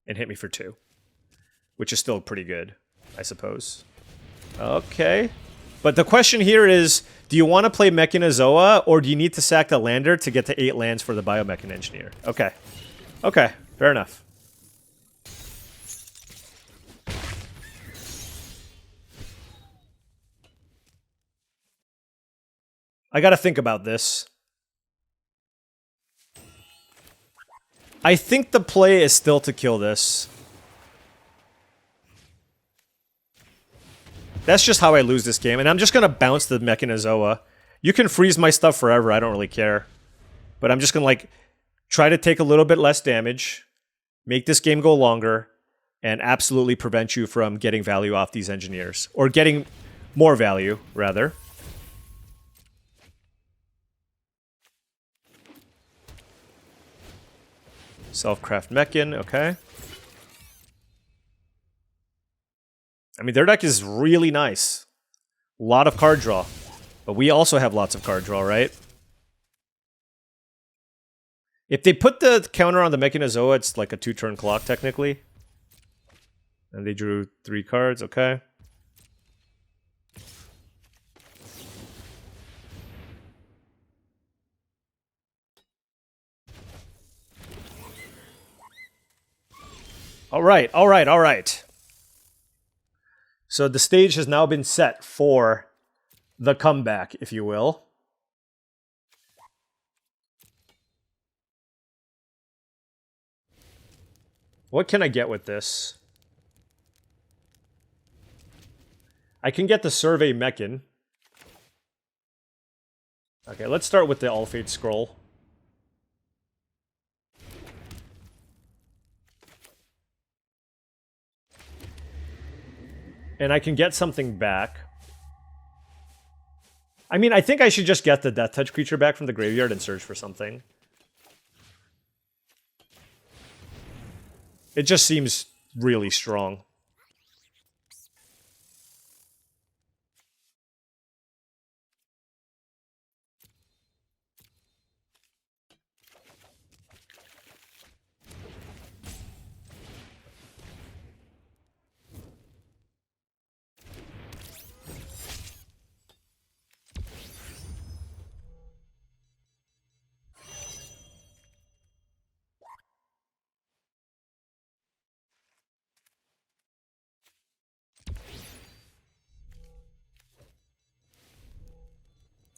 and hit me for 2. Which is still pretty good, I suppose. Okay. But the question here is, do you want to play Mechanozoa, or do you need to sack the lander to get to 8 lands for the Biomech and Engineer? Okay. Okay, fair enough. I gotta think about this. I think the play is still to kill this. That's just how I lose this game, and I'm just gonna bounce the Mechanozoa. You can freeze my stuff forever, I don't really care. But I'm just gonna, like, try to take a little bit less damage, make this game go longer, and absolutely prevent you from getting value off these engineers. Or getting more value, rather. Self-craft Mechan, okay. I mean, their deck is really nice. A lot of card draw. But we also have lots of card draw, right? If they put the counter on the Mechanozoa, it's like a 2-turn clock, technically. And they drew 3 cards, okay. Alright, alright, alright. So the stage has now been set for the comeback, if you will. What can I get with this? I can get the Survey Mechan. Okay, let's start with the Alfate Scroll. And I can get something back. I mean, I think I should just get the Death Touch creature back from the graveyard and search for something. It just seems really strong.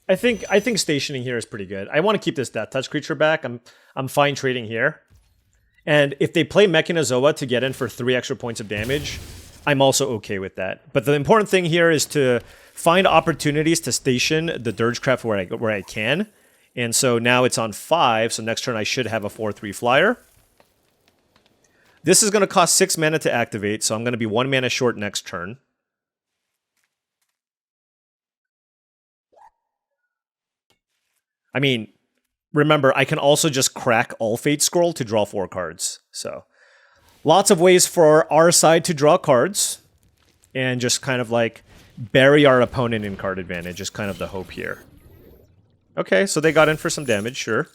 I think stationing here is pretty good. I want to keep this Death Touch creature back. I'm fine trading here. And if they play Mechanozoa to get in for 3 extra points of damage, I'm also okay with that. But the important thing here is to find opportunities to station the Dirgecraft where I can. And so now it's on 5, so next turn I should have a 4/3 flyer. This is going to cost 6 mana to activate, so I'm going to be 1 mana short next turn. I mean, remember, I can also just crack Alfate Scroll to draw 4 cards. So, lots of ways for our side to draw cards. And just kind of like bury our opponent in card advantage is kind of the hope here. Okay, so they got in for some damage, sure.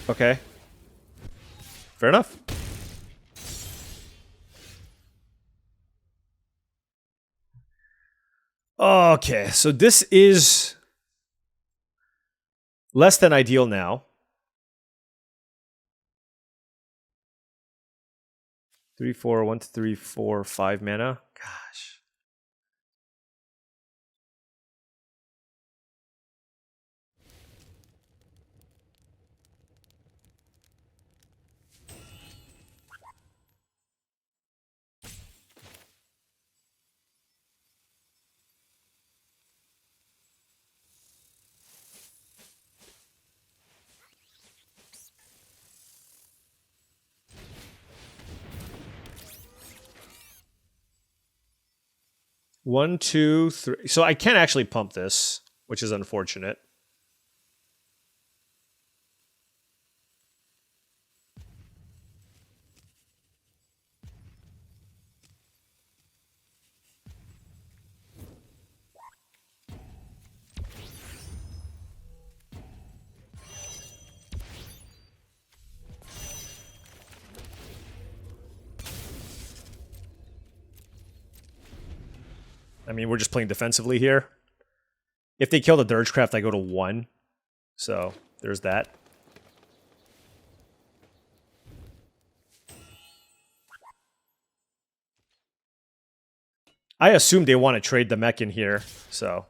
Okay. Fair enough. Okay, so this is less than ideal now. 3, 4, 1, 2, 3, 4, 5 mana. Gosh. One, two, three. So I can't actually pump this, which is unfortunate. I mean, we're just playing defensively here. If they kill the Dirgecraft, I go to 1. So, there's that. I assume they want to trade the Mechan here, so.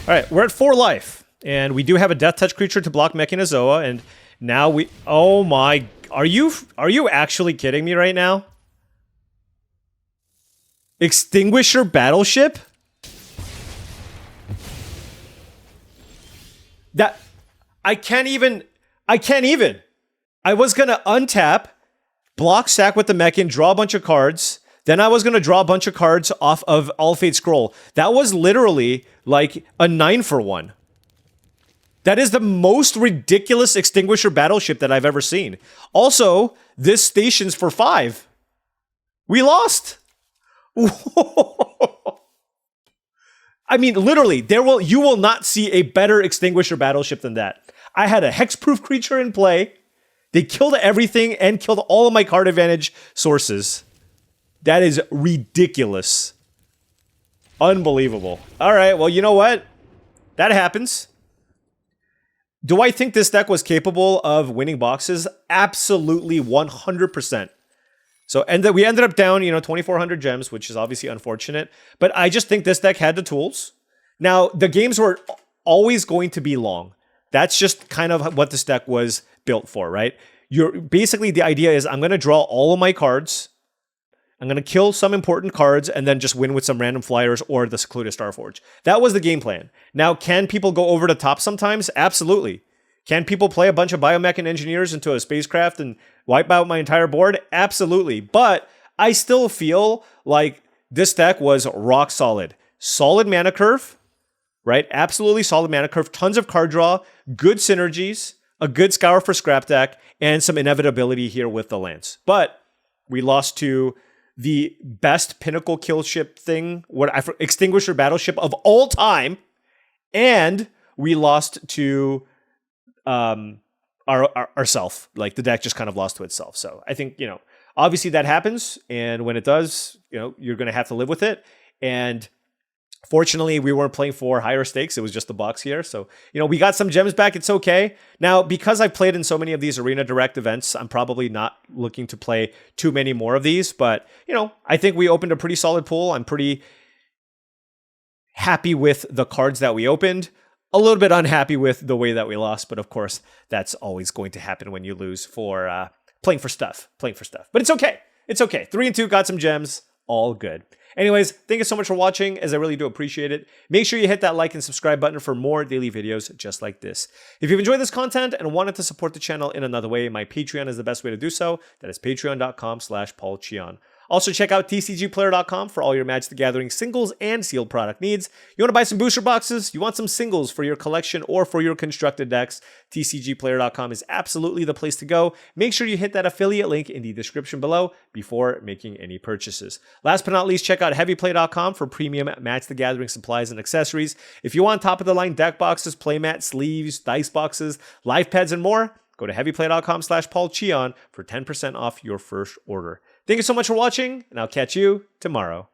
Alright, we're at 4 life. And we do have a Death Touch creature to block Mechanozoa, and now we... Oh my... Are you actually kidding me right now? Extinguisher Battleship? That... I can't even. I was going to untap, block sack with the Mechan, draw a bunch of cards. Then I was going to draw a bunch of cards off of All Fate Scroll. That was literally like a 9-for-1. That is the most ridiculous Extinguisher Battleship that I've ever seen. Also, this station's for 5. We lost. I mean, literally, you will not see a better Extinguisher Battleship than that. I had a hexproof creature in play. They killed everything and killed all of my card advantage sources. That is ridiculous. Unbelievable. All right, well, you know what? That happens. Do I think this deck was capable of winning boxes? Absolutely 100%. So, and we ended up down, 2,400 gems, which is obviously unfortunate. But I just think this deck had the tools. Now, the games were always going to be long. That's just kind of what this deck was built for, right? Basically, the idea is I'm going to draw all of my cards. I'm going to kill some important cards and then just win with some random flyers or the Secluded Starforge. That was the game plan. Now, can people go over the top sometimes? Absolutely. Can people play a bunch of biomech and engineers into a spacecraft and wipe out my entire board? Absolutely. But I still feel like this deck was rock solid. Solid mana curve, right? Absolutely solid mana curve. Tons of card draw, good synergies, a good scour for scrap deck, and some inevitability here with the Lance. But we lost to the best pinnacle kill ship thing, Extinguisher Battleship of all time, and we lost to ourself. Like, the deck just kind of lost to itself. So I think, obviously that happens, and when it does, you're going to have to live with it. And fortunately, we weren't playing for higher stakes. It was just the box here. So, we got some gems back. It's okay. Now, because I've played in so many of these Arena Direct events, I'm probably not looking to play too many more of these. But, I think we opened a pretty solid pool. I'm pretty happy with the cards that we opened. A little bit unhappy with the way that we lost. But, of course, that's always going to happen when you lose for playing for stuff. But it's okay. It's okay. 3-2, got some gems. All good. Anyways, thank you so much for watching, as I really do appreciate it. Make sure you hit that like and subscribe button for more daily videos just like this. If you've enjoyed this content and wanted to support the channel in another way, my Patreon is the best way to do so. That is patreon.com/paulcheon. Also, check out TCGplayer.com for all your Magic the Gathering singles and sealed product needs. You want to buy some booster boxes? You want some singles for your collection or for your constructed decks? TCGplayer.com is absolutely the place to go. Make sure you hit that affiliate link in the description below before making any purchases. Last but not least, check out heavyplay.com for premium Magic the Gathering supplies and accessories. If you want top-of-the-line deck boxes, playmat, sleeves, dice boxes, life pads, and more, go to heavyplay.com/paulcheon for 10% off your first order. Thank you so much for watching, and I'll catch you tomorrow.